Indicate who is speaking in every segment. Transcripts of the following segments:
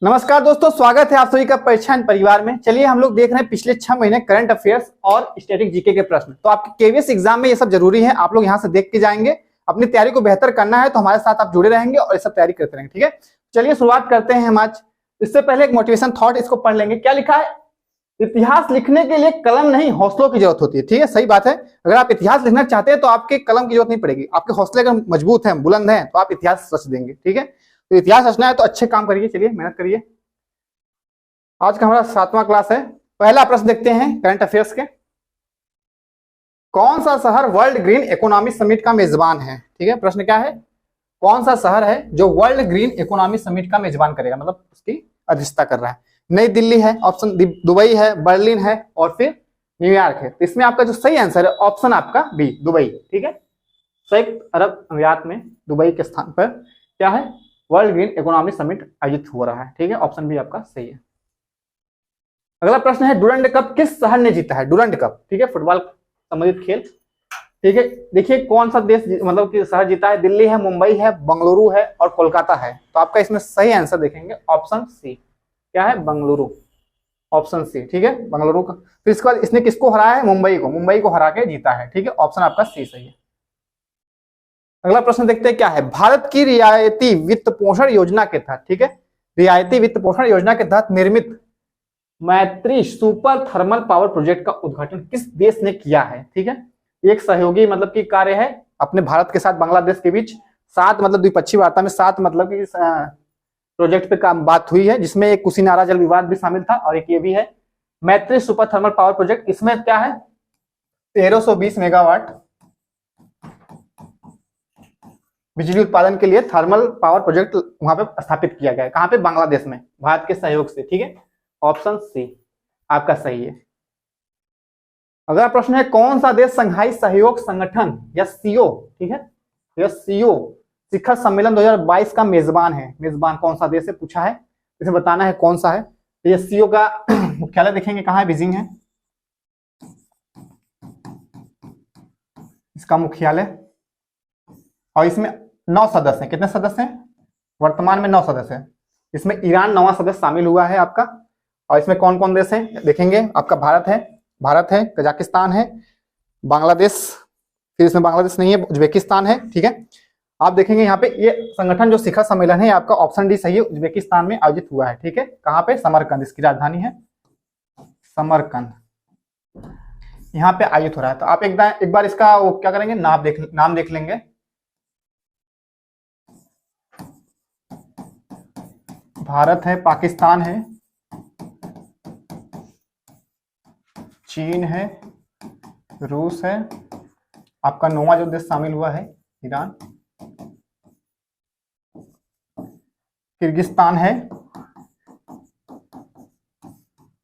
Speaker 1: नमस्कार दोस्तों, स्वागत है आप सभी का परीक्षण परिवार में। चलिए हम लोग देख रहे हैं पिछले 6 महीने करंट अफेयर्स और स्टैटिक जीके के प्रश्न। तो आपके केवीएस एग्जाम में ये सब जरूरी है, आप लोग यहाँ से देख के जाएंगे। अपनी तैयारी को बेहतर करना है तो हमारे साथ आप जुड़े रहेंगे और ये सब तैयारी करते रहेंगे, ठीक है। चलिए शुरुआत करते हैं हम आज। इससे पहले एक मोटिवेशन थॉट इसको पढ़ लेंगे। क्या लिखा है? इतिहास लिखने के लिए कलम नहीं हौसलों की जरूरत होती है, ठीक है। सही बात है। अगर आप इतिहास लिखना चाहते हैं तो आपके कलम की जरूरत नहीं पड़ेगी। आपके हौसले अगर मजबूत हैं, बुलंद हैं, तो आप इतिहास रच देंगे, ठीक है। तो इतिहास रचना है तो अच्छे काम करिए, चलिए मेहनत करिए। आज का हमारा 7वां क्लास है। पहला प्रश्न देखते हैं करंट अफेयर्स के। कौन सा शहर वर्ल्ड ग्रीन इकोनॉमी समिट का मेजबान है? ठीक है, प्रश्न क्या है? कौन सा शहर है जो वर्ल्ड ग्रीन इकोनॉमी समिट का मेजबान करेगा, मतलब उसकी अध्यक्षता कर रहा है? नई दिल्ली है, ऑप्शन दुबई है, बर्लिन है और फिर न्यूयॉर्क है। तो इसमें आपका जो सही आंसर है ऑप्शन आपका बी, दुबई, ठीक है। संयुक्त अरब अमीरात में दुबई के स्थान पर क्या है? वर्ल्ड ग्रीन इकोनॉमी समिट आयोजित हो रहा है, ठीक है। ऑप्शन बी आपका सही है। अगला प्रश्न है डुरंड कप किस शहर ने जीता है? डुरंड कप, ठीक है, फुटबॉल संबंधित खेल, ठीक है। देखिए कौन सा देश मतलब कि शहर जीता है? दिल्ली है, मुंबई है, बंगलुरु है और कोलकाता है। तो आपका इसमें सही आंसर देखेंगे ऑप्शन सी। क्या है? बंगलुरु, ऑप्शन सी, ठीक है, बंगलुरु का। फिर इसके बाद इसने किसको हराया है? मुंबई को हरा के जीता है, ठीक है। ऑप्शन आपका सी सही है। अगला प्रश्न देखते हैं क्या है। भारत की रियायती वित्त पोषण योजना के तहत, ठीक है, रियायती वित्त पोषण योजना के तहत निर्मित मैत्री सुपर थर्मल पावर प्रोजेक्ट का उद्घाटन किस देश ने किया है? ठीक है, एक सहयोगी मतलब की कार्य है अपने भारत के साथ बांग्लादेश के बीच। 7 मतलब द्विपक्षीय वार्ता में 7 मतलब की प्रोजेक्ट पे काम बात हुई है, जिसमें एक कुशीनारा जल विवाद भी शामिल था और एक ये भी है मैत्री सुपर थर्मल पावर प्रोजेक्ट। इसमें क्या है? 1320 मेगावाट बिजली उत्पादन के लिए थर्मल पावर प्रोजेक्ट वहां पे स्थापित किया गया है। कहां पे? बांग्लादेश में, भारत के सहयोग से, ठीक है। ऑप्शन सी आपका सही है। अगला प्रश्न है कौन सा देश संघाई सहयोग संगठन या सीओ, ठीक है, या सीओ शिखर सम्मेलन 2022 का मेजबान है? मेजबान कौन सा देश है पूछा है, इसे बताना है कौन सा है। तो ये सीओ का मुख्यालय देखेंगे कहां है? बीजिंग है इसका मुख्यालय। और इसमें 9 सदस्य हैं। कितने सदस्य हैं? वर्तमान में 9 सदस्य हैं। इसमें ईरान 9वां सदस्य शामिल हुआ है आपका। और इसमें कौन कौन देश हैं देखेंगे आपका? भारत है, कजाकिस्तान है, बांग्लादेश, फिर इसमें बांग्लादेश नहीं है, उज्बेकिस्तान है, ठीक है। आप देखेंगे यहाँ पे ये संगठन जो शिखर सम्मेलन है आपका ऑप्शन डी सही है, उज्बेकिस्तान में आयोजित हुआ है, ठीक है। कहाँ पे? समरकंद, इसकी राजधानी है समरकंद, यहाँ पे आयोजित हो रहा है। तो आप एक बार इसका वो क्या करेंगे, नाम देख लेंगे। भारत है, पाकिस्तान है, चीन है, रूस है, आपका 9वां जो देश शामिल हुआ है ईरान, किर्गिस्तान है,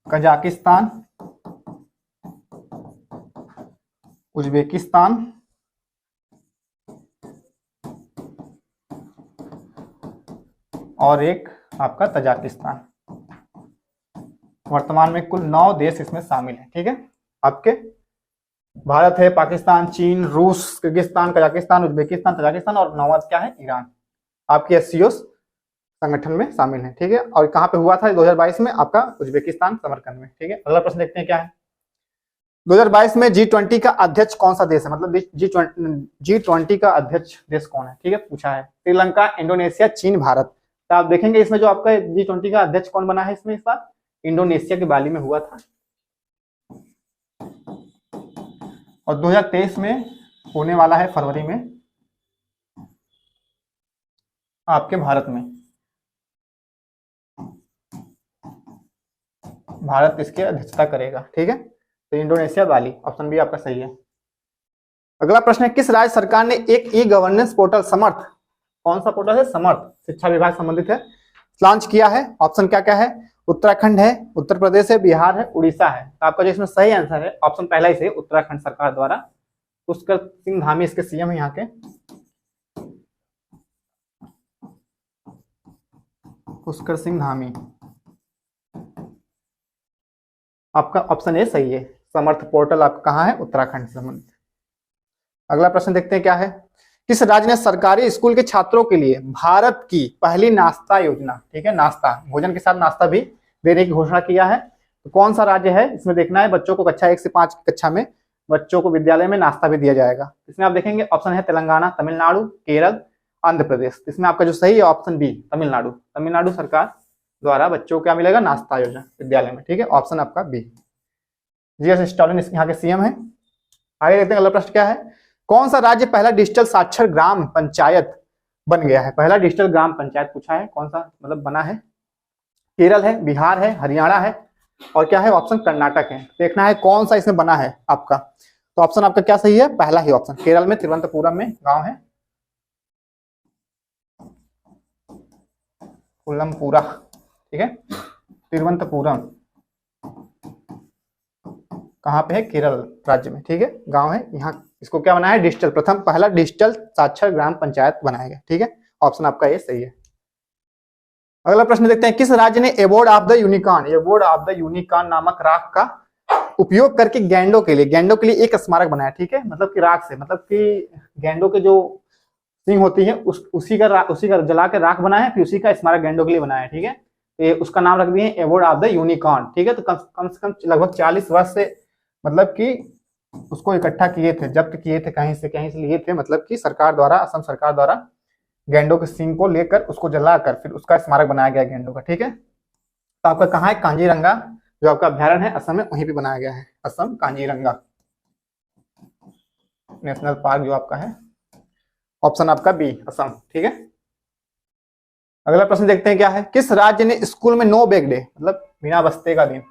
Speaker 1: कजाकिस्तान, उज्बेकिस्तान और एक आपका तजाकिस्तान। वर्तमान में कुल 9 देश इसमें शामिल है, ठीक है। आपके भारत है, पाकिस्तान, चीन, रूस, किर्गिस्तान, कजाकिस्तान, उज्बेकिस्तान, तजाकिस्तान और 9वां क्या है? ईरान। आपके एससीओ संगठन में शामिल है, ठीक है। और कहां पे हुआ था? 2022 में आपका उज्बेकिस्तान समरकंद में, ठीक है। अगला प्रश्न देखते हैं क्या है। 2022 में G20 का अध्यक्ष कौन सा देश है? मतलब G20 का अध्यक्ष देश कौन है, ठीक है, पूछा है। श्रीलंका, इंडोनेशिया, चीन, भारत। तो आप देखेंगे इसमें जो आपका G20 का अध्यक्ष कौन बना है इसमें इस बार? इंडोनेशिया के बाली में हुआ था। और 2023 में होने वाला है फरवरी में आपके भारत में। भारत इसकी अध्यक्षता करेगा, ठीक है। तो इंडोनेशिया, बाली, ऑप्शन बी आपका सही है। अगला प्रश्न है किस राज्य सरकार ने एक ई गवर्नेंस पोर्टल समर्थ, कौन सा पोर्टल है? समर्थ, शिक्षा विभाग संबंधित है, लॉन्च किया है? ऑप्शन क्या क्या है? उत्तराखंड है, उत्तर प्रदेश है, बिहार है, उड़ीसा है। तो आपका जो इसमें सही आंसर है ऑप्शन पहला ही सही, उत्तराखंड सरकार द्वारा। पुष्कर सिंह धामी इसके सीएम है यहाँ के। पुष्कर सिंह धामी, आपका ऑप्शन ए सही है। समर्थ पोर्टल आपका कहाँ है? उत्तराखंड से संबंधित। अगला प्रश्न देखते हैं क्या है। किस राज्य ने सरकारी स्कूल के छात्रों के लिए भारत की पहली नाश्ता योजना, ठीक है, नाश्ता भोजन के साथ नाश्ता भी देने की घोषणा किया है? तो कौन सा राज्य है इसमें देखना है। बच्चों को कक्षा 1 से 5 की कक्षा में बच्चों को विद्यालय में नाश्ता भी दिया जाएगा। इसमें आप देखेंगे ऑप्शन है तेलंगाना, तमिलनाडु, केरल, आंध्र प्रदेश। इसमें आपका जो सही है ऑप्शन बी, तमिलनाडु। तमिलनाडु सरकार द्वारा बच्चों को क्या मिलेगा, नाश्ता योजना विद्यालय में, ठीक है, ऑप्शन आपका बी। जीएस स्टालिन यहाँ के सीएम है। आगे देखते हैं अगला प्रश्न क्या है। कौन सा राज्य पहला डिजिटल साक्षर ग्राम पंचायत बन गया है? पहला डिजिटल ग्राम पंचायत पूछा है, कौन सा मतलब बना है? केरल है, बिहार है, हरियाणा है और क्या है ऑप्शन कर्नाटक है। देखना है कौन सा इसमें बना है आपका। तो ऑप्शन आपका क्या सही है, पहला ही ऑप्शन। केरल में तिरुवनंतपुरम में गांव है, पुलमपुरा, ठीक है, तिरुवनंतपुरम कहाँ पे है, केरल राज्य में, ठीक है, गांव है। यहाँ इसको क्या बनाया है, डिजिटल, प्रथम पहला डिजिटल साक्षर ग्राम पंचायत बनाया गया, ठीक है, ऑप्शन आपका ये सही है। अगला प्रश्न देखते हैं। किस राज्य ने award of the unicorn, award of the unicorn नामक राख का उपयोग करके गैंडों के लिए एक स्मारक बनाया, ठीक है, मतलब कि राख से, मतलब कि गैंडों के जो सिंग होती है उसी का जला के राख बनाया है, फिर उसी का स्मारक गैंडों के लिए बनाया है, ठीक है। तो उसका नाम रख दिए एवॉर्ड ऑफ द यूनिकॉर्न, ठीक है। तो कम से कम लगभग 40 वर्ष से मतलब कि उसको इकट्ठा किए थे, जब्त किए थे, कहीं से लिए थे, मतलब कि सरकार द्वारा, असम सरकार द्वारा गैंडों के सिंग को लेकर उसको जलाकर फिर उसका स्मारक बनाया गया गैंडों का, ठीक है। तो आपका कहाँ है, कांजीरंगा जो आपका अभ्यारण्य है असम में, वहीं पे बनाया गया है, असम कांजीरंगा नेशनल पार्क जो आपका है, ऑप्शन आपका बी, असम, ठीक है। अगला प्रश्न देखते हैं क्या है। किस राज्य ने स्कूल में नो बैग डे मतलब बिना बस्ते का दिन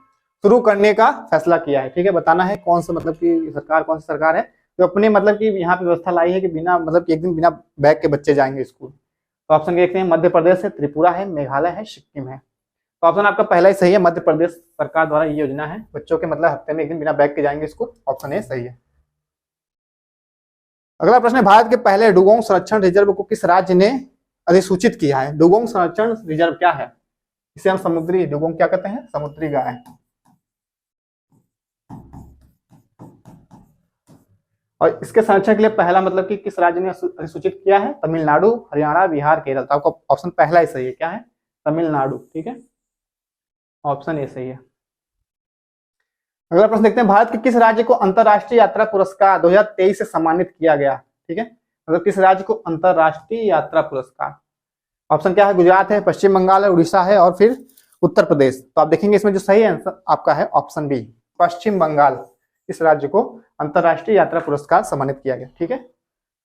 Speaker 1: शुरू करने का फैसला किया है, ठीक है। बताना है कौन सा, मतलब कि सरकार कौन सी सरकार है जो अपने मतलब कि यहाँ पे व्यवस्था लाई है कि बिना मतलब कि एक दिन बिना बैग के बच्चे जाएंगे स्कूल। तो ऑप्शन देखते हैं, मध्य प्रदेश है, त्रिपुरा है, मेघालय है, सिक्किम है। तो ऑप्शन आपका पहला ही सही है, मध्य प्रदेश सरकार द्वारा ये योजना है, बच्चों के मतलब हफ्ते में एक दिन बिना बैग के जाएंगे स्कूल, ऑप्शन ए सही है। अगला प्रश्न है, भारत के पहले डुगोंग संरक्षण रिजर्व को किस राज्य ने अधिसूचित किया है? डुगोंग संरक्षण रिजर्व क्या है? इसे हम समुद्री डुगोंग क्या कहते हैं, समुद्री गाय। और इसके संरक्षण के लिए पहला मतलब कि किस राज्य ने अधिसूचित किया है? तमिलनाडु, हरियाणा, बिहार, केरल। तो आपका ऑप्शन पहला ही सही है, क्या है, तमिलनाडु, ठीक है, ऑप्शन ए सही है। अगला प्रश्न देखते हैं, भारत के किस राज्य को अंतरराष्ट्रीय यात्रा पुरस्कार 2023 से सम्मानित किया गया, ठीक है, मतलब किस राज्य को अंतरराष्ट्रीय यात्रा पुरस्कार। ऑप्शन क्या है, गुजरात है, पश्चिम बंगाल है, उड़ीसा है और फिर उत्तर प्रदेश। तो आप देखेंगे इसमें जो सही आंसर आपका है ऑप्शन बी, पश्चिम बंगाल, इस राज्य को अंतरराष्ट्रीय यात्रा पुरस्कार सम्मानित किया गया, ठीक है।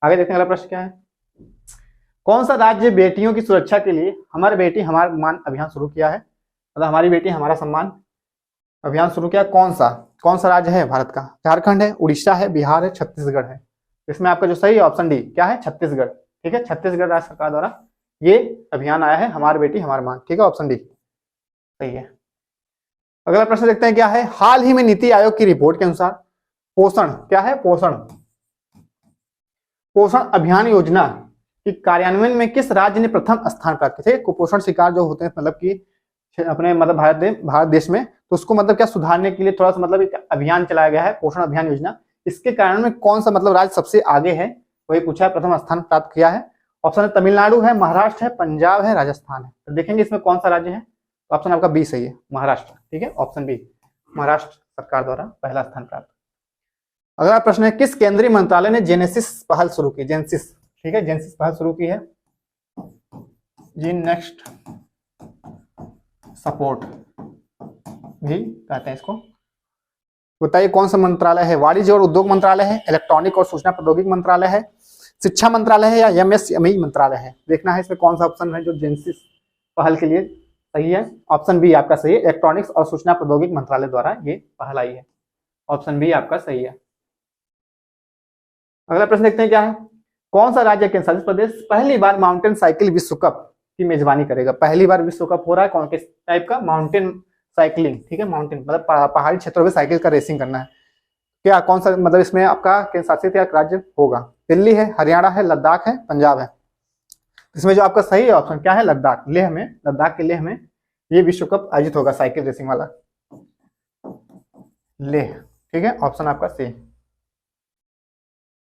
Speaker 1: आगे देखते हैं अगला प्रश्न क्या है। कौन सा राज्य बेटियों की सुरक्षा के लिए हमारी बेटी हमारा सम्मान अभियान शुरू किया है, मतलब हमारी बेटी हमारा सम्मान अभियान शुरू किया? कौन सा राज्य है भारत का? झारखंड है, उड़ीसा है, बिहार है, छत्तीसगढ़ है। इसमें आपका जो सही है ऑप्शन डी, क्या है, छत्तीसगढ़, ठीक है, छत्तीसगढ़ राज्य सरकार द्वारा ये अभियान आया है, हमारी बेटी हमारा मान, ठीक है, ऑप्शन डी सही है। अगला प्रश्न देखते हैं क्या है। हाल ही में नीति आयोग की रिपोर्ट के अनुसार पोषण क्या है, पोषण अभियान योजना की कार्यान्वयन में किस राज्य ने प्रथम स्थान प्राप्त किया? कुपोषण शिकार जो होते हैं मतलब कि अपने मतलब भारत देश में, तो उसको मतलब क्या सुधारने के लिए थोड़ा सा मतलब एक अभियान चलाया गया है, पोषण अभियान योजना। इसके कारण में कौन सा मतलब राज्य सबसे आगे है, वही पूछा है, प्रथम स्थान प्राप्त किया है। ऑप्शन है तमिलनाडु है, महाराष्ट्र है, पंजाब है, राजस्थान है। तो देखेंगे इसमें कौन सा राज्य है, तो ऑप्शन आपका बी सही है, महाराष्ट्र, ठीक है, ऑप्शन बी, महाराष्ट्र सरकार द्वारा पहला स्थान प्राप्त। अगला प्रश्न है, किस केंद्रीय मंत्रालय ने जेनेसिस पहल शुरू की? जेनेसिस, ठीक है, जेनेसिस पहल शुरू की है, जीन नेक्स्ट सपोर्ट भी कहते हैं इसको। बताइए कौन सा मंत्रालय है? वाणिज्य और उद्योग मंत्रालय है, इलेक्ट्रॉनिक और सूचना प्रौद्योगिकी मंत्रालय है, शिक्षा मंत्रालय है या एमएसएमई मंत्रालय है? देखना है इसमें कौन सा ऑप्शन है जो जेनेसिस पहल के लिए सही है। ऑप्शन बी आपका सही है, इलेक्ट्रॉनिक्स और सूचना प्रौद्योगिकी मंत्रालय द्वारा ये पहल आई है, ऑप्शन बी आपका सही है। अगला प्रश्न देखते हैं क्या है। कौन सा राज्य केंद्र शासित प्रदेश पहली बार माउंटेन साइकिल विश्व कप की मेजबानी करेगा? पहली बार विश्व कप हो रहा है, कौन किस टाइप का? माउंटेन साइकिलिंग, ठीक है, माउंटेन मतलब पहाड़ी क्षेत्रों में साइकिल का रेसिंग करना है। क्या कौन सा मतलब इसमें आपका केंद्र शासित या राज्य होगा? दिल्ली है, हरियाणा है, लद्दाख है, पंजाब है। इसमें जो आपका सही ऑप्शन क्या है, लद्दाख, लेह में, लद्दाख के लेह में ये विश्व कप आयोजित होगा साइकिल रेसिंग वाला, लेह, ठीक है, ऑप्शन आपका सी।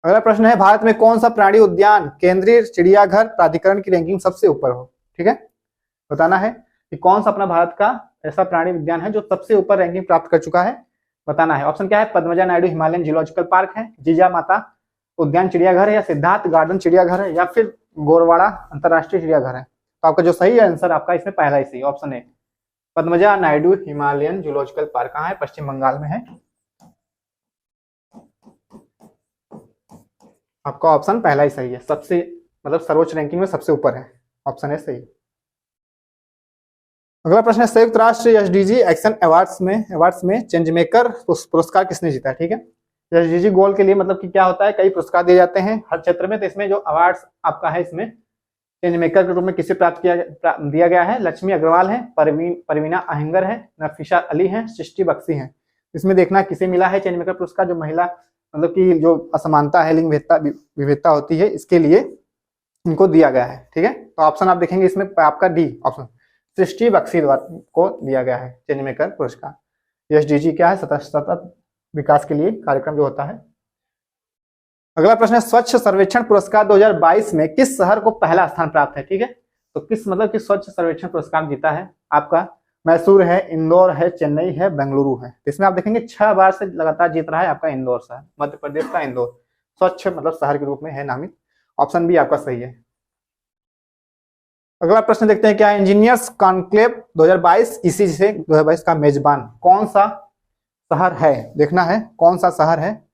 Speaker 1: अगला प्रश्न है, भारत में कौन सा प्राणी उद्यान केंद्रीय चिड़ियाघर प्राधिकरण की रैंकिंग सबसे ऊपर हो? ठीक है, बताना है कि कौन सा अपना भारत का ऐसा प्राणी उद्यान है जो सबसे ऊपर रैंकिंग प्राप्त कर चुका है, बताना है। ऑप्शन क्या है, Padmaja Naidu Himalayan geological park है, जीजा माता उद्यान चिड़ियाघर है, या सिद्धार्थ गार्डन चिड़ियाघर है, या फिर गोरवाड़ा अंतरराष्ट्रीय चिड़ियाघर है। तो आपका जो सही आंसर आपका इसमें पहला ही सही, option A Padmaja Naidu Himalayan zoological park कहाँ है, पश्चिम बंगाल में है। आपका ऑप्शन पहला ही सही है, सबसे मतलब सर्वोच्च रैंकिंग में सबसे ऊपर है, ऑप्शन ए सही। अगला प्रश्न है, संयुक्त राष्ट्र एसडीजी एक्शन अवार्ड्स में चेंज मेकर पुरस्कार किसने जीता है? ठीक है, एसडीजी गोल के लिए मतलब कि क्या होता है, कई पुरस्कार दिए जाते हैं हर क्षेत्र में, तो इसमें जो अवार्ड्स आपका है इसमें चेंज मेकर के रूप में किसे दिया गया है, लक्ष्मी अग्रवाल है, परवीना अहंगर है, नफीसा अली है, सृष्टि बख्शी है। इसमें देखना किसे मिला है चेंज मेकर पुरस्कार, जो महिला मतलब कि जो असमानता है, लिंग विविधता होती है, इसके लिए इनको दिया गया है। ठीक है, तो ऑप्शन आप देखेंगे इसमें आपका डी ऑप्शन सृष्टि बख्शी द्वारा को दिया गया है चेंज मेकर पुरस्कार। एसडीजी क्या है, सतत विकास के लिए कार्यक्रम जो होता है। अगला प्रश्न है, स्वच्छ सर्वेक्षण पुरस्कार 2022 में किस शहर को पहला स्थान प्राप्त है? ठीक है, तो किस मतलब कि स्वच्छ सर्वेक्षण पुरस्कार जीता है आपका, मैसूर है, इंदौर है, चेन्नई है, बेंगलुरु है। तो इसमें आप देखेंगे 6 बार से लगातार जीत रहा है आपका इंदौर शहर, मध्य प्रदेश का इंदौर स्वच्छ मतलब शहर के रूप में है नामित, ऑप्शन बी आपका सही है। अगला प्रश्न देखते हैं क्या है, इंजीनियर्स कॉन्क्लेव 2022 इसी से 2022 का मेजबान कौन सा शहर है? देखना है कौन सा शहर है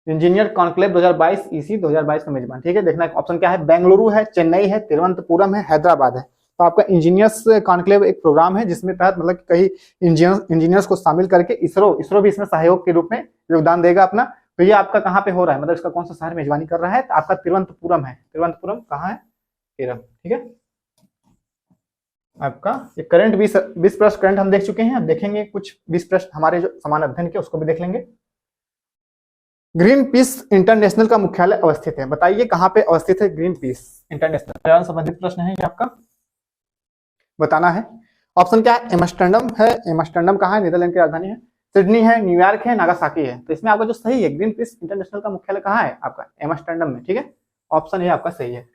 Speaker 1: इंजीनियर कॉन्क्लेव 2022 इसी 2022 का मेजबान। ठीक है, देखना है ऑप्शन क्या है, बेंगलुरु है, चेन्नई है, तिरुवनंतपुरम है, हैदराबाद है। तो आपका इंजीनियर्स कॉन्क्लेव एक प्रोग्राम है जिसमें तहत मतलब कई इंजीनियर्स को शामिल करके इसरो भी इसमें सहयोग के रूप में योगदान देगा अपना। तो ये आपका कहाँ पे हो रहा है, मतलब इसका कौन सा शहर मेजबानी कर रहा है, तो आपका तिरुवनंतपुरम है। तिरुवनंतपुरम कहाँ है, केरल। ठीक है, आपका ये करंट 20 प्रश्न करंट हम देख चुके हैं, अब देखेंगे कुछ 20 प्रश्न हमारे जो समान अध्ययन के उसको भी देख लेंगे। ग्रीन पीस इंटरनेशनल का मुख्यालय अवस्थित है, बताइए कहाँ पे अवस्थित है ग्रीन पीस इंटरनेशनल। पर्यावरण संबंधित प्रश्न है ये आपका, बताना है। ऑप्शन क्या है, एम्स्टर्डम है, एम्स्टर्डम कहाँ है, नीदरलैंड की राजधानी है, सिडनी है, न्यूयॉर्क है, नागासाकी है। तो इसमें आपका जो सही है, ग्रीन पीस इंटरनेशनल का मुख्यालय कहाँ है आपका, एम्स्टर्डम में। ठीक है, ऑप्शन ये आपका सही है,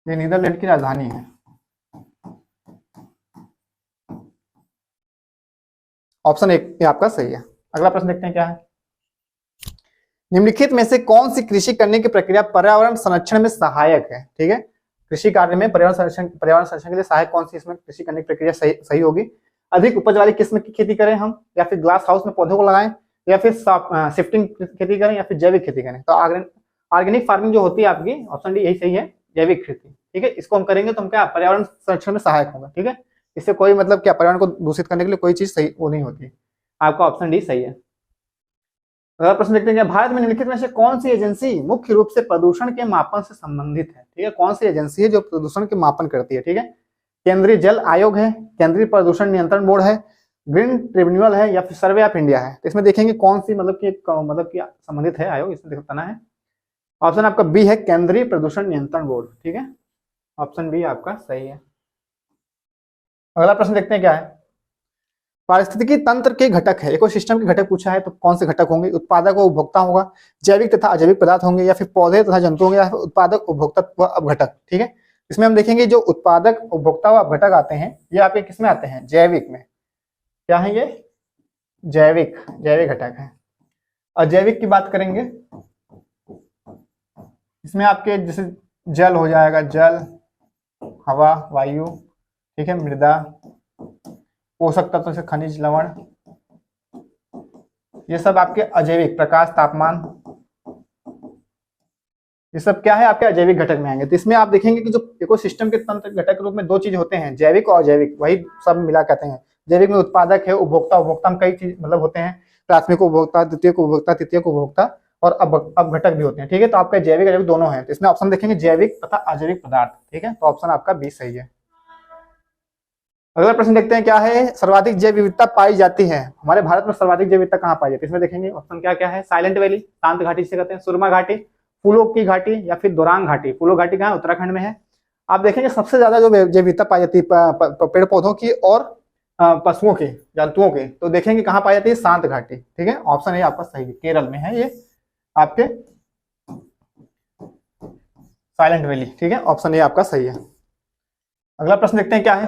Speaker 1: ये नीदरलैंड की राजधानी है, ऑप्शन एक ये आपका सही है। अगला प्रश्न देखते हैं क्या है, निम्नलिखित में से कौन सी कृषि करने की प्रक्रिया पर्यावरण संरक्षण में सहायक है? ठीक है, कृषि कार्य में पर्यावरण संरक्षण के लिए सहायक कौन सी इसमें कृषि करने की प्रक्रिया सही होगी? अधिक उपज वाली किस्म की खेती करें हम, या फिर ग्लास हाउस में पौधों को लगाएं, या फिर शिफ्टिंग खेती करें, या फिर जैविक खेती करें। तो ऑर्गेनिक फार्मिंग जो होती है आपकी, ऑप्शन डी यही सही है, जैविक खेती। ठीक है, इसको हम करेंगे तो हम क्या पर्यावरण संरक्षण में सहायक होगा। ठीक है, इससे कोई मतलब क्या पर्यावरण को दूषित करने के लिए कोई चीज सही वो नहीं होती, आपका ऑप्शन डी सही है। अगला प्रश्न देखते हैं, भारत में निम्नलिखित में से कौन सी एजेंसी मुख्य रूप से प्रदूषण के मापन से संबंधित है? ठीक है, कौन सी एजेंसी है जो प्रदूषण के मापन करती है? ठीक है, केंद्रीय जल आयोग है, केंद्रीय प्रदूषण नियंत्रण बोर्ड है, ग्रीन ट्रिब्यूनल है, या फिर सर्वे ऑफ इंडिया है। तो इसमें देखेंगे कौन सी मतलब कि संबंधित है आयोग, इसमें बताना है। ऑप्शन आपका बी है, केंद्रीय प्रदूषण नियंत्रण बोर्ड। ठीक है, ऑप्शन बी आपका सही है। अगला प्रश्न देखते हैं क्या है, पारिस्थितिकी तंत्र के घटक है, इकोसिस्टम के घटक पूछा है, तो कौन से घटक होंगे? उत्पादक व उपभोक्ता होगा, जैविक तथा अजैविक पदार्थ होंगे, या फिर पौधे तथा जंतु होंगे, या फिर उत्पादक उपभोक्ता व अपघटक। ठीक है, इसमें हम देखेंगे जो उत्पादक उपभोक्ता व अपघटक आते हैं ये आपके किसमें आते हैं, जैविक में। क्या है ये, जैविक घटक है। अजैविक की बात करेंगे, इसमें आपके जैसे जल हो जाएगा, जल, हवा, वायु, ठीक है, मृदा, पोषक तत्व से खनिज, लवण, ये सब आपके अजैविक, प्रकाश, तापमान, ये सब क्या है आपके अजैविक घटक में आएंगे। तो इसमें आप देखेंगे कि जो इकोसिस्टम के तंत्र घटक के रूप में दो चीज होते हैं, जैविक और अजैविक, वही सब मिला कहते हैं। जैविक में उत्पादक है, उपभोक्ता में कई चीज मतलब होते हैं, प्राथमिक उपभोक्ता, द्वितीयक उपभोक्ता, तृतीयक उपभोक्ता और अपघटक भी होते हैं। ठीक है, तो आपका जैविक अजैविक दोनों है, तो इसमें ऑप्शन देखेंगे जैविक तथा अजैविक पदार्थ। ठीक है, तो ऑप्शन आपका बी सही है। अगला प्रश्न देखते हैं क्या है, सर्वाधिक जैव विविधता पाई जाती है, हमारे भारत में सर्वाधिक जैव विविधता कहाँ पाई जाती है? इसमें देखेंगे ऑप्शन क्या है, साइलेंट वैली, शांत घाटी जिसे कहते हैं, सुरमा घाटी, फूलों की घाटी, या फिर दोरांग घाटी। फूलों घाटी कहाँ है, उत्तराखंड में है। आप देखेंगे सबसे ज्यादा जो जैव विविधता पाई जाती है पेड़ पौधों की और पशुओं की, जंतुओं के, तो देखेंगे कहाँ पाई जाती है, शांत घाटी। ठीक है, ऑप्शन ए आपका सही है, केरल में है ये आपके साइलेंट वैली, ठीक है, ऑप्शन ए आपका सही है। अगला प्रश्न देखते हैं क्या है।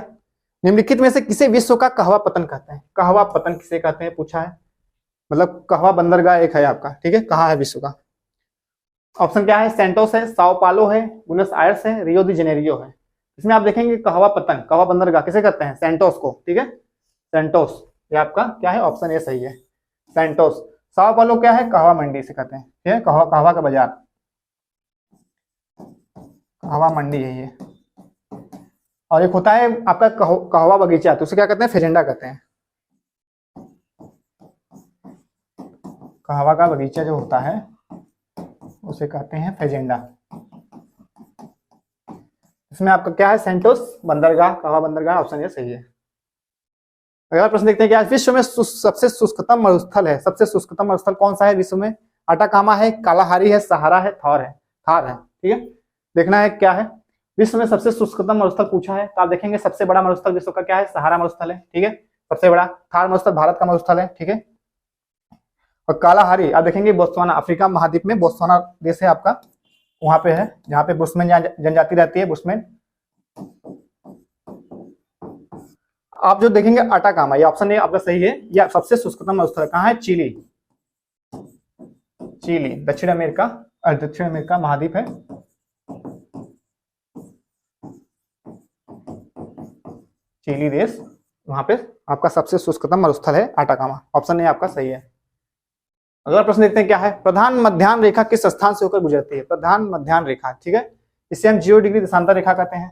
Speaker 1: निम्नलिखित में से किसे विश्व का कहवा पतन कहते हैं? कहवा पतन किसे कहते हैं पूछा है, मतलब कहवा बंदरगाह एक है आपका, ठीक है, कहाँ है विश्व का? ऑप्शन क्या है? सेंटोस है, साओ पालो है, बुनस आयर्स है, रियो दी जेनेरियो है। इसमें आप देखेंगे कहवा पतन, कहवा बंदरगाह किसे कहते हैं? सेंटोस को, ठीक है, सेंटोस, ये आपका क्या है? ऑप्शन ए सही है, सेंटोस। साओ पालो क्या है? कहवा मंडी से कहते हैं, ठीक है, कहवा, कहवा का बाजार, कहवा मंडी है ये। और एक होता है आपका कहवा बगीचा, तो उसे क्या कहते हैं? फेजेंडा कहते हैं। कहवा का बगीचा जो होता है उसे कहते हैं फेजेंडा। इसमें आपका क्या है? सेंटोस बंदरगाह, कहवा बंदरगाह, ऑप्शन ये सही है। अगला प्रश्न देखते हैं क्या विश्व में सबसे शुष्कतम मरुस्थल है? सबसे शुष्कतम मरुस्थल कौन सा है विश्व में? अटाकामा है, कालाहारी है, सहारा है, थार है, ठीक है। देखना है क्या है विश्व में सबसे शुष्कतम मरुस्थल पूछा है, तो आप देखेंगे सबसे बड़ा मरुस्थल विश्व का क्या है? सहारा मरुस्थल है, ठीक है, सबसे बड़ा। थार मरुस्थल भारत का मरुस्थल है, ठीक है। और कालाहारी आप देखेंगे बोत्सवाना, अफ्रीका महाद्वीप में बोत्सवाना देश है आपका, वहां पे है जहाँ पे बुशमैन जनजाति रहती है, बुशमैन। आप जो देखेंगे अटाकामा, ये ऑप्शन ए आपका सही है, यह सबसे शुष्कतम मरुस्थल कहाँ है? चिली, चिली दक्षिण अमेरिका महाद्वीप है। चिली देश, वहां पे आपका सबसे शुष्कतम मरुस्थल है अटाकामा, ऑप्शन ए आपका सही है। अगला प्रश्न देखते हैं क्या है। प्रधान मध्याह्न रेखा किस स्थान से होकर गुजरती है? प्रधान मध्याह्न रेखा, ठीक है, इसे हम 0 डिग्री देशांतर रेखा कहते हैं,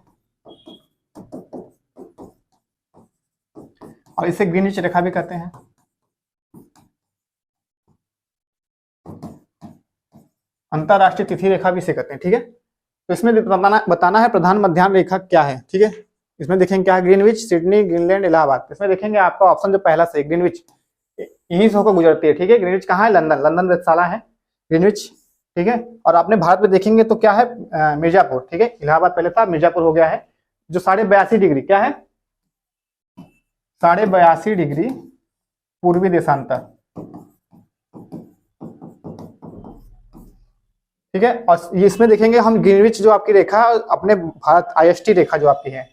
Speaker 1: और इसे ग्रीनिच रेखा भी कहते हैं। अंतरराष्ट्रीय तिथि रेखा भी इसे कहते हैं, ठीक है। तो इसमें बताना है प्रधान मध्याह्न रेखा क्या है, ठीक है। इसमें देखेंगे क्या है? Greenwich, Sydney, Greenland, Allahabad. इसमें देखेंगे आपका ऑप्शन जो पहला सही, ग्रीनविच, यहीं से होकर गुजरती है, ठीक है। ग्रीनविच कहाँ है? लंदन वेधशाला है ग्रीनविच, ठीक है। और आपने भारत में देखेंगे तो क्या है? मिर्जापुर, ठीक है, इलाहाबाद पहले था, मिर्जापुर हो गया है, जो 82.5 डिग्री क्या है? 82.5 डिग्री पूर्वी देशांतर, ठीक है। और इसमें देखेंगे हम ग्रीनविच जो आपकी रेखा अपने भारत IST रेखा जो आपकी है,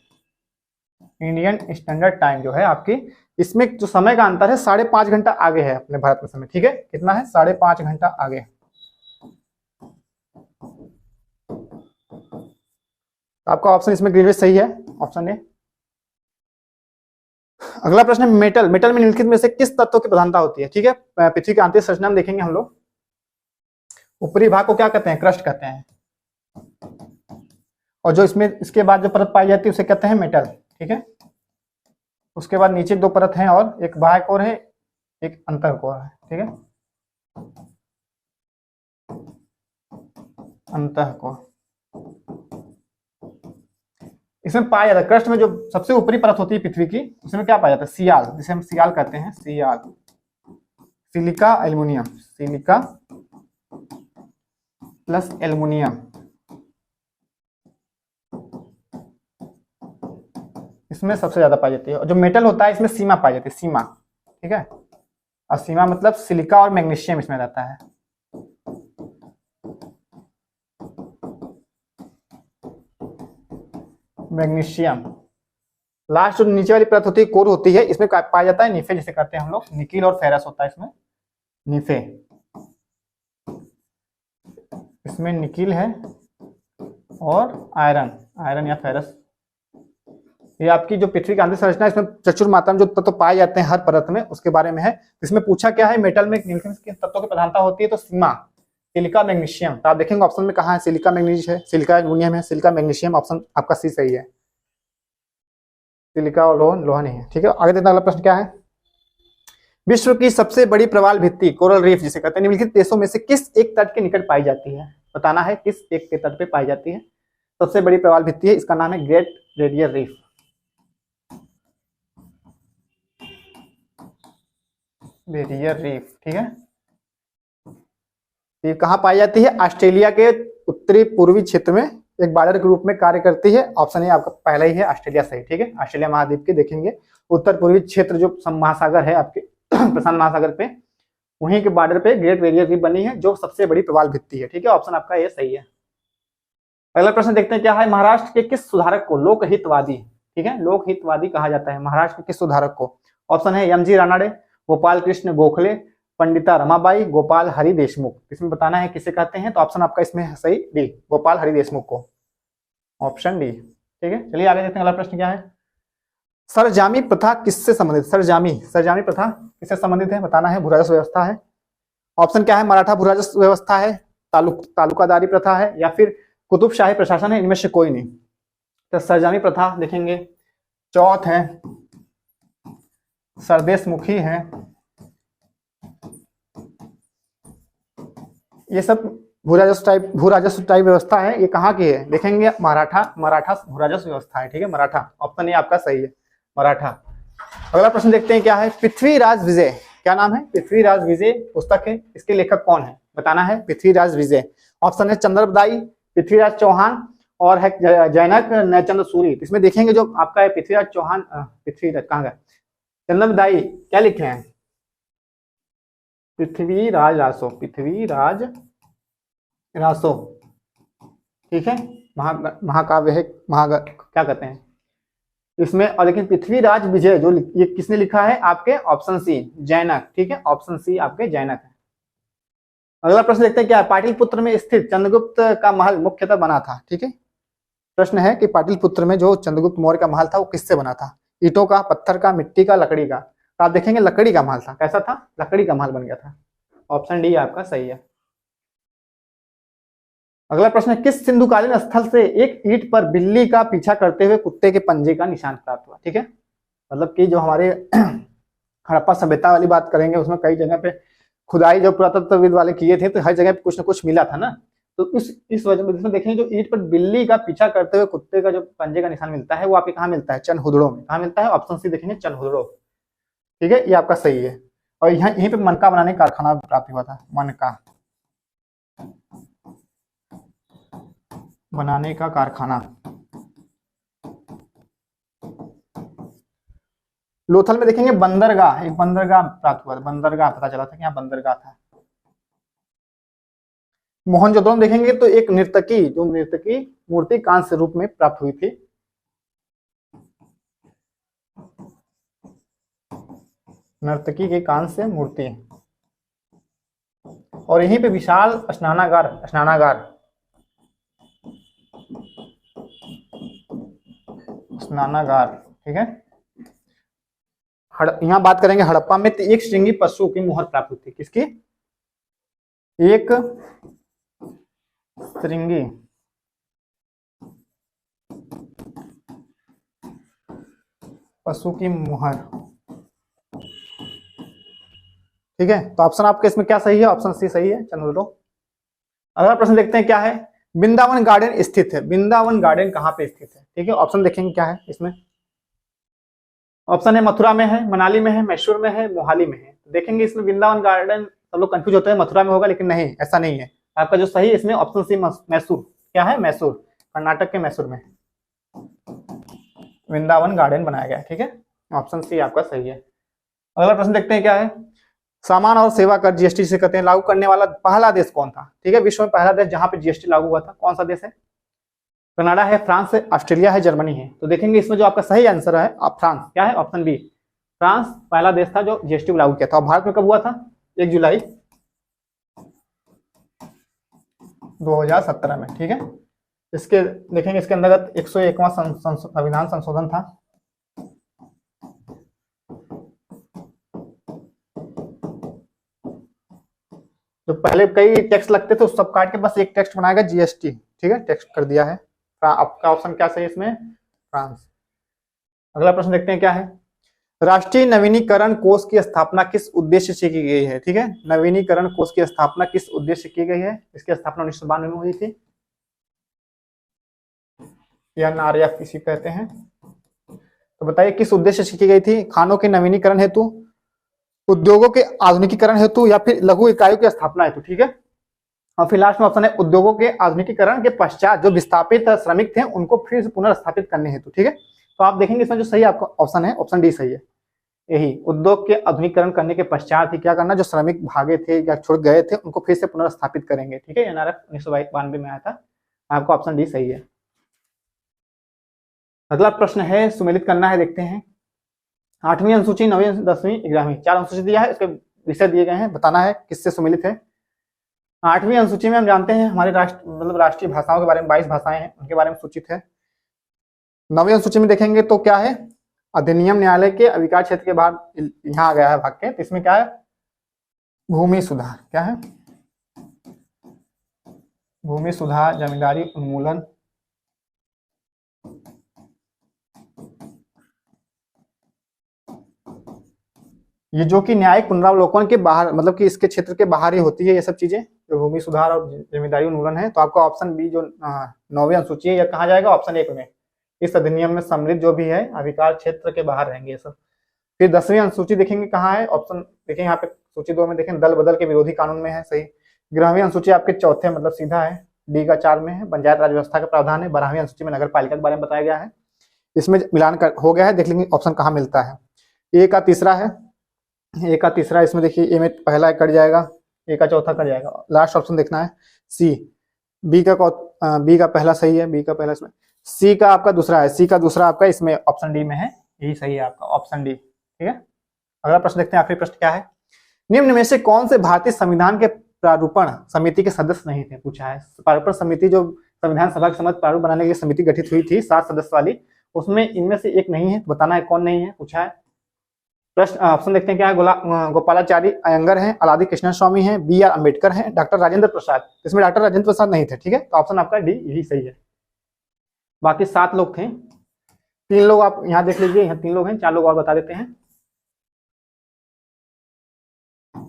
Speaker 1: इंडियन स्टैंडर्ड टाइम जो है आपकी, इसमें जो समय का अंतर है 5.5 घंटा आगे है अपने भारत में समय, ठीक है। कितना है? 5.5 घंटा आगे। आपका ऑप्शन इसमें ग्रीनविच सही है, ऑप्शन ए। अगला प्रश्न है मेटल में निम्नलिखित में से किस तत्व की प्रधानता होती है? ठीक है, पृथ्वी की आंतरिक संरचना में देखेंगे हम लोग, ऊपरी भाग को क्या कहते हैं? क्रस्ट कहते हैं, और जो इसमें इसके बाद जो परत पाई जाती है उसे कहते हैं मेटल, ठीक है। उसके बाद नीचे 2 परत हैं, और एक बाह्य कोर है, एक अंतर कोर है, ठीक है, अंतः कोर। इसमें पाया जाता है क्रस्ट में जो सबसे ऊपरी परत होती है पृथ्वी की, उसमें क्या पाया जाता है? सियाल, जिसे हम सियाल कहते हैं, sial, silica aluminium, silica plus aluminium, इसमें सबसे ज्यादा पाई जाती है। और जो मेटल होता है इसमें सीमा पाई जाती है, सीमा, ठीक है। और सीमा मतलब सिलिका और मैग्नीशियम इसमें रहता है। मैग्नीशियम, लास्ट जो नीचे वाली परत होती है कोर होती है, इसमें पाया जाता है निफे, जिसे कहते हैं हम लोग, निकिल और फेरस होता है इसमें, निफे, इसमें निकिल है और आयरन या फेरस। ये आपकी जो पृथ्वी की आंतरिक संरचना, इसमें प्रचुर मात्रा में जो तत्व पाए जाते हैं हर परत में, उसके बारे में है। इसमें पूछा क्या है? मेटल में निम्नलिखित तत्वों की प्रधानता होती है, तो सीमा, सिलिका मैग्नीशियम। तो आप देखेंगे ऑप्शन में कहाँ है? सिलिका मैग्नीज है, सिलिका एल्युमिनियम है, सिलिका मैग्नीशियम, ऑप्शन आपका सी सही है। सिलिका और लोहा नहीं है, ठीक है। आगे देखते हैं अगला प्रश्न क्या है। विश्व की सबसे बड़ी प्रवाल भित्ति, कोरल रीफ जिसे कहते हैं, निम्नलिखित देशों में से किस एक तट के निकट पाई जाती है? बताना है किस एक के तट पे पाई जाती है सबसे बड़ी प्रवाल भित्ति है। इसका नाम है great barrier reef, barrier reef, ठीक है। ये कहाँ पाई जाती है? ऑस्ट्रेलिया के उत्तरी पूर्वी क्षेत्र में एक बॉर्डर के रूप में कार्य करती है। ऑप्शन ए आपका पहला ही है, ऑस्ट्रेलिया सही, ठीक है। ऑस्ट्रेलिया महाद्वीप के देखेंगे उत्तर पूर्वी क्षेत्र जो महासागर है आपके प्रशांत महासागर पे, वहीं के बॉर्डर पे ग्रेट बैरियर रीफ बनी है, जो सबसे बड़ी प्रवाल भित्ति है, ठीक है। ऑप्शन आपका ये सही है। अगला प्रश्न देखते हैं क्या है, महाराष्ट्र के किस सुधारक को लोकहितवादी, ठीक है, लोकहितवादी कहा जाता है, महाराष्ट्र के किस सुधारक को? ऑप्शन है एम जी रानाडे, गोपाल कृष्ण गोखले, पंडिता रमाबाई, गोपाल हरि देशमुख। इसमें बताना है किसे कहते हैं, तो ऑप्शन आपका इसमें है सही डी, गोपाल हरि देशमुख को, ऑप्शन डी। ठीक है, चलिए आगे देखते हैं अगला प्रश्न क्या है, सरजामी प्रथा किससे संबंधित? सरजामी प्रथा किससे संबंधित है, बताना है, भूराजस्व व्यवस्था है। ऑप्शन क्या है, मराठा भूराजस्व व्यवस्था है, तालुकादारी प्रथा है, या फिर कुतुबशाही प्रशासन है, इनमें से कोई नहीं। तो सरजामी प्रथा देखेंगे, चौथ है, सरदेशमुखी है, ये सब भूराजस्व टाइप व्यवस्था है। ये कहाँ की है, देखेंगे मराठा भूराजस्व व्यवस्था है। ठीक है, मराठा, ऑप्शन ये आपका सही है, मराठा। अगला प्रश्न देखते हैं क्या है, पृथ्वीराज विजय, क्या नाम है, पृथ्वीराज विजय पुस्तक है, इसके लेखक कौन है, बताना है, पृथ्वीराज विजय। ऑप्शन है चंद्रबदाई, पृथ्वीराज चौहान, और है जैनक नयचंद्र सूरी। इसमें देखेंगे जो आपका है पृथ्वीराज चौहान, पृथ्वीराज कहाँ गया, चंद्रबदाई क्या लिखे हैं, पृथ्वीराज रासो, ठीक है, महाकाव्य है, क्या कहते हैं इसमें। और लेकिन पृथ्वीराज विजय जो ये किसने लिखा है, आपके ऑप्शन सी जैनक। ठीक है, ऑप्शन सी आपके जैनक है। अगला प्रश्न देखते हैं क्या है, पाटलिपुत्र में स्थित चंद्रगुप्त का महल मुख्यतः बना था। ठीक है, प्रश्न है कि पाटलिपुत्र में जो चंद्रगुप्त मौर्य का महल था वो किससे बना था, ईंटों का, पत्थर का, मिट्टी का, लकड़ी का। तो आप देखेंगे लकड़ी का महल था, कैसा था, लकड़ी का महल बन गया था, ऑप्शन डी आपका सही है। अगला प्रश्न है, किस सिंधुकालीन स्थल से एक ईंट पर बिल्ली का पीछा करते हुए कुत्ते के पंजे का निशान प्राप्त हुआ? ठीक है, मतलब कि जो हमारे हड़प्पा सभ्यता वाली बात करेंगे, उसमें कई जगह पे खुदाई जो पुरातत्वविद वाले किए थे, तो हर जगह पे कुछ ना कुछ मिला था ना। तो इस वजह में देखेंगे जो ईंट पर बिल्ली का पीछा करते हुए कुत्ते का जो पंजे का निशान मिलता है वो आपके कहाँ मिलता है, चनहुदड़ों में। कहाँ मिलता है, ऑप्शन सी देखेंगे चनहुदड़ों। ठीक है, ये आपका सही है। और यहाँ यहीं पे मनका बनाने का कारखाना प्राप्त हुआ था, मनका बनाने का कारखाना। लोथल में देखेंगे बंदरगाह, एक बंदरगाह प्राप्त हुआ था, बंदरगाह पता चला था कि यहाँ बंदरगाह था। मोहनजोदड़ो में देखेंगे तो एक नर्तकी मूर्ति कांस्य रूप में प्राप्त हुई थी। नर्तकी के कांस्य मूर्ति। और यहीं पे विशाल स्नानागार ठीक है। यहाँ बात करेंगे हड़प्पा में, तो एक श्रृंगी पशु की मुहर प्राप्त हुई थी, किसकी, एक श्रृंगी पशु की मुहर। ठीक है, तो ऑप्शन आपके इसमें क्या सही है, ऑप्शन सी सही है, चलो लो। अगला प्रश्न देखते हैं क्या है, वृंदावन गार्डन स्थित है, वृंदावन गार्डन कहाँ पे स्थित है? ठीक है, ऑप्शन देखेंगे क्या है इसमें। ऑप्शन है मथुरा में है, मनाली में है, मैसूर में है, मोहाली में है। देखेंगे इसमें वृंदावन गार्डन, सब लोग कंफ्यूज होते हैं मथुरा में होगा, लेकिन नहीं, ऐसा नहीं है। आपका जो सही है इसमें ऑप्शन सी मैसूर, क्या है, मैसूर, कर्नाटक के मैसूर में वृंदावन गार्डन बनाया गया। ठीक है, ऑप्शन सी आपका सही है। अगला प्रश्न देखते हैं क्या है, सामान और सेवा कर जीएसटी से कहते हैं लागू करने वाला पहला देश कौन था? ठीक है, विश्व में पहला देश जहां पे जीएसटी लागू हुआ था, कौन सा देश है? कनाडा है, फ्रांस है, ऑस्ट्रेलिया है, जर्मनी है। तो देखेंगे इसमें जो आपका सही आंसर है फ्रांस, क्या है, ऑप्शन बी, फ्रांस पहला देश था जो जीएसटी लागू किया था। और भारत में कब हुआ था? 1 जुलाई 2017 में। ठीक है, इसके देखेंगे इसके अंतर्गत 101वां संविधान संशोधन था। जो पहले कई टेक्स्ट लगते थे उस सब काट के बस एक टेक्स्ट बनाएगा जीएसटी। ठीक है, टेक्स्ट कर दिया है। आपका ऑप्शन क्या सही है इसमें, फ्रांस। अगला प्रश्न देखते हैं क्या है, राष्ट्रीय नवीनीकरण कोष की स्थापना किस उद्देश्य से की गई है? ठीक है, नवीनीकरण कोष की स्थापना किस उद्देश्य से की गई है? इसकी स्थापना 1992 में हुई थी, NRF किसी कहते हैं। तो बताइए किस उद्देश्य से की गई थी? खानों के नवीनीकरण हेतु, उद्योगों के आधुनिकीकरण हेतु, या फिर लघु इकाइयों की स्थापना हेतु। ठीक है, और फिर लास्ट में ऑप्शन है उद्योगों के आधुनिकीकरण के पश्चात जो विस्थापित श्रमिक थे उनको फिर से पुनर्स्थापित करने हेतु। ठीक है, तो आप देखेंगे इसमें जो सही आपका ऑप्शन है, ऑप्शन डी सही है। यही उद्योग के आधुनिकीकरण करने के पश्चात ही क्या करना, जो श्रमिक भागे थे या छोड़ गए थे उनको फिर से पुनर्स्थापित करेंगे। ठीक है, NRF 1992 में आया था, आपका ऑप्शन डी सही है। अगला प्रश्न है, सुमेलित करना है, देखते हैं। 8वीं अनुसूची, 9वीं, 10वीं, 11वीं, 4 अनुसूची दिया है, इसके विषय दिए गए हैं, बताना है किससे सुमेलित है। 8वीं अनुसूची में हम जानते हैं हमारे राष्ट्र मतलब राष्ट्रीय भाषाओं के बारे में 22 भाषाएं हैं, उनके बारे में सूचित है। 9वीं अनुसूची में देखेंगे तो क्या है, अधिनियम न्यायालय के अधिकार क्षेत्र के बाहर यहाँ आ गया है वाक्य, तो इसमें क्या है, भूमि सुधार, क्या है, भूमि सुधार, जमींदारी उन्मूलन, ये जो कि न्यायिक पुनरावलोकन के बाहर मतलब कि इसके क्षेत्र के बाहर ही होती है ये सब चीजें, जो भूमि सुधार और जमींदारी उन्मूलन है। तो आपका ऑप्शन बी जो 9वीं अनुसूची है, यह कहाँ जाएगा, ऑप्शन 1 में। इस अधिनियम में सम्मिलित जो भी है अधिकार क्षेत्र के बाहर रहेंगे ये सब। फिर 10वीं अनुसूची देखेंगे कहाँ है, ऑप्शन देखेंगे यहाँ पे सूची 2 में, देखें दल बदल के विरोधी कानून में है, सही। 11वीं अनुसूची आपके चौथे मतलब सीधा है, डी का 4 में है, पंचायत राज व्यवस्था का प्रावधान है। 12वीं अनुसूची में नगर पालिका के बारे में बताया गया है, इसमें मिलान हो गया है, देख लेंगे ऑप्शन कहाँ मिलता है। ए का तीसरा है, ए का तीसरा, इसमें देखिए ए में पहला कट जाएगा, ए का चौथा कट जाएगा, लास्ट ऑप्शन देखना है सी। बी का पहला सही है, बी का पहला इसमें, सी का आपका दूसरा है, सी का दूसरा आपका इसमें ऑप्शन डी में है, यही सही है आपका ऑप्शन डी, ठीक है। अगला प्रश्न देखते हैं, आखिरी प्रश्न क्या है, निम्न में से कौन से भारतीय संविधान के प्रारूपण समिति के सदस्य नहीं थे, पूछा है। प्रारूपण समिति जो संविधान सभा के समक्ष प्रारूप बनाने के लिए समिति गठित हुई थी 7 सदस्य वाली, उसमें इनमें से एक नहीं है, बताना है कौन नहीं है, पूछा है। प्रश्न ऑप्शन देखते हैं क्या है, गोपालाचारी अयंगर हैं, अलादी कृष्ण स्वामी हैं, बी आर अम्बेडकर हैं, डॉक्टर राजेंद्र प्रसाद। इसमें डॉक्टर राजेंद्र प्रसाद नहीं थे, ठीक है, तो ऑप्शन आपका डी यही सही है। बाकी 7 लोग थे, 3 लोग आप यहाँ देख लीजिए, यहाँ 3 लोग हैं, 4 लोग और बता देते हैं।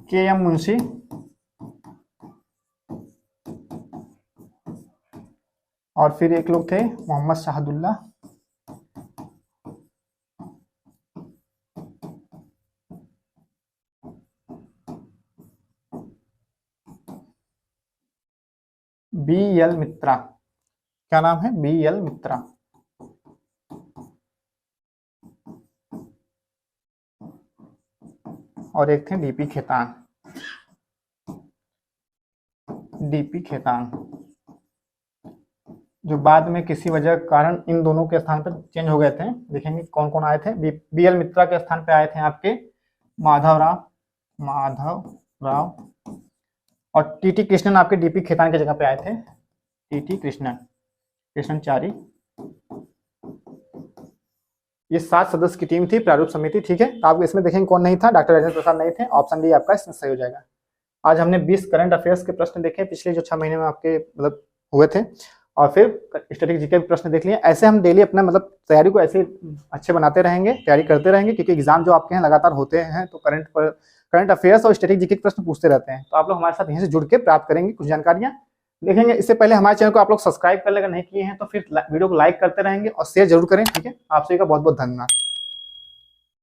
Speaker 1: के एम मुंशी, और फिर एक लोग थे मोहम्मद शाहदुल्ला, बी एल मित्रा, क्या नाम है, बी एल मित्रा, और एक थे डीपी खेतान, डीपी खेतान, जो बाद में किसी वजह के कारण इन दोनों के स्थान पर चेंज हो गए थे। देखेंगे कौन कौन आए थे। बी एल मित्रा के स्थान पे आए थे आपके माधव राव, और टीटी कृष्णन आपके डीपी खेतान की जगह पे आए थे, टीटी कृष्णचारी। ये 7 सदस्य की टीम थी प्रारूप समिति, ठीक है। तो आप इसमें देखेंगे कौन नहीं था, डॉक्टर राजेंद्र प्रसाद नहीं थे, ऑप्शन डी आपका इसमें सही हो जाएगा। आज हमने 20 करंट अफेयर्स के प्रश्न देखे पिछले जो 6 महीने में आपके मतलब हुए थे, और फिर स्टैटिक जीके के प्रश्न देख लिए। ऐसे हम डेली अपना मतलब तैयारी को ऐसे अच्छे बनाते रहेंगे, तैयारी करते रहेंगे, क्योंकि एग्जाम जो आपके हैं लगातार होते हैं, तो करंट अफेयर्स और स्टैटिक जीके के प्रश्न पूछते रहते हैं। तो आप लोग हमारे साथ यहीं से जुड़ के प्राप्त करेंगे कुछ जानकारियां देखेंगे। इससे पहले हमारे चैनल को आप लोग सब्सक्राइब कर लेगा नहीं किए हैं तो फिर वीडियो को लाइक करते रहेंगे और शेयर जरूर करें, ठीक है। आप सभी का बहुत बहुत धन्यवाद।